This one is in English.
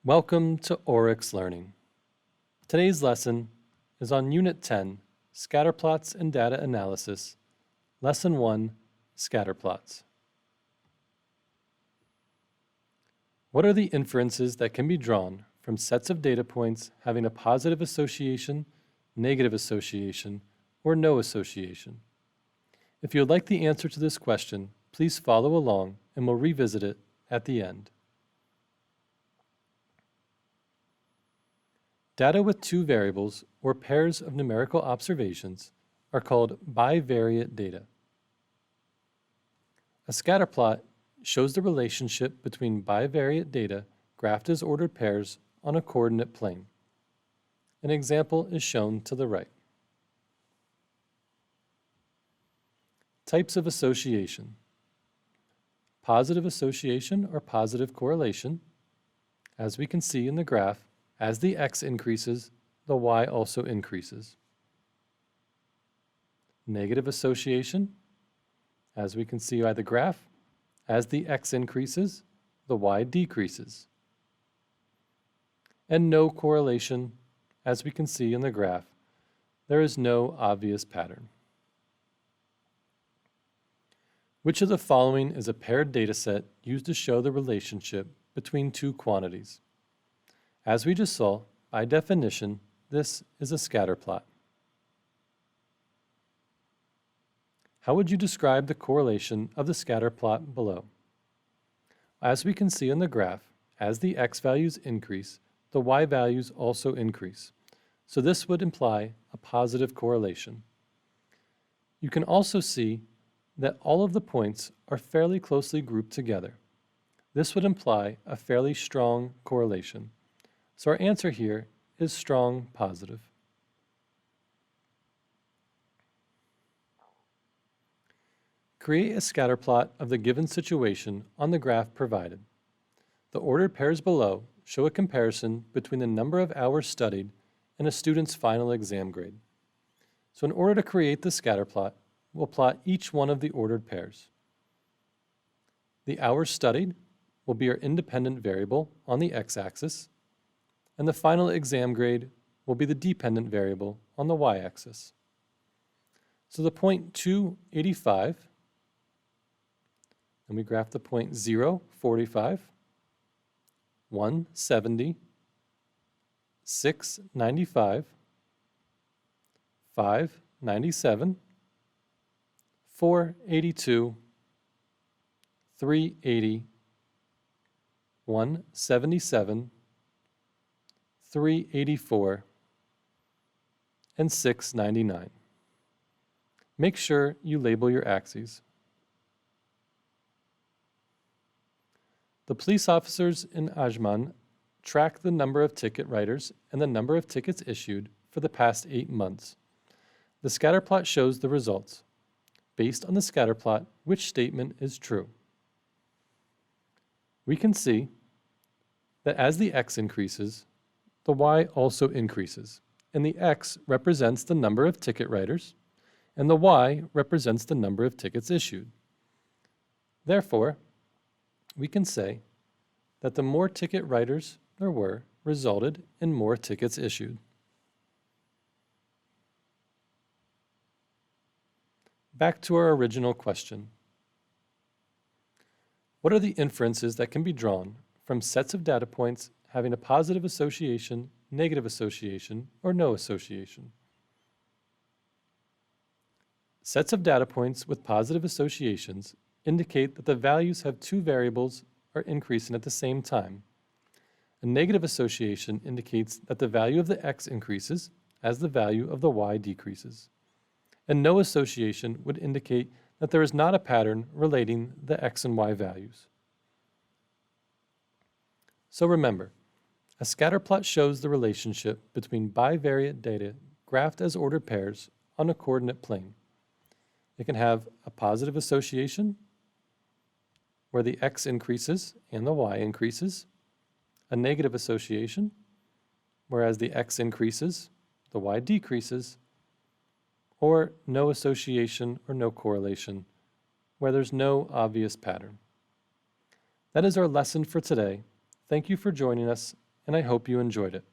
Welcome to Oryx Learning. Today's lesson is on Unit 10, Scatterplots and Data Analysis, Lesson 1, Scatterplots. What are the inferences that can be drawn from sets of data points having a positive association, negative association, or no association? If you would like the answer to this question, please follow along and we'll revisit it at the end. Data with two variables or pairs of numerical observations are called bivariate data. A scatterplot shows the relationship between bivariate data graphed as ordered pairs on a coordinate plane. An example is shown to the right. Types of association. Positive association or positive correlation. As we can see in the graph, as the x increases, the y also increases. Negative association, as we can see by the graph, as the x increases, the y decreases. And no correlation, as we can see in the graph, there is no obvious pattern. Which of the following is a paired dataset used to show the relationship between two quantities? As we just saw, by definition, this is a scatterplot. How would you describe the correlation of the scatterplot below? As we can see in the graph, as the x values increase, the y values also increase. So this would imply a positive correlation. You can also see that all of the points are fairly closely grouped together. This would imply a fairly strong correlation. So our answer here is strong positive. Create a scatterplot of the given situation on the graph provided. The ordered pairs below show a comparison between the number of hours studied and a student's final exam grade. So in order to create the scatterplot, we'll plot each one of the ordered pairs. The hours studied will be our independent variable on the x-axis, and the final exam grade will be the dependent variable on the y-axis. So the point 285, and we graph the point 0, 45, 170, 695, 597, 482, 380, 177, 384, and 699. Make sure you label your axes. The police officers in Ajman track the number of ticket writers and the number of tickets issued for the past 8 months. The scatterplot shows the results. Based on the scatterplot, which statement is true? We can see that as the x increases, the y also increases, and the x represents the number of ticket writers, and the y represents the number of tickets issued. Therefore, we can say that the more ticket writers there were resulted in more tickets issued. Back to our original question. What are the inferences that can be drawn from sets of data points having a positive association, negative association, or no association? Sets of data points with positive associations indicate that the values have two variables are increasing at the same time. A negative association indicates that the value of the x increases as the value of the y decreases. And no association would indicate that there is not a pattern relating the x and y values. So remember, a scatterplot shows the relationship between bivariate data graphed as ordered pairs on a coordinate plane. It can have a positive association, where the x increases and the y increases, a negative association, whereas the x increases, the y decreases, or no association or no correlation, where there's no obvious pattern. That is our lesson for today. Thank you for joining us, and I hope you enjoyed it.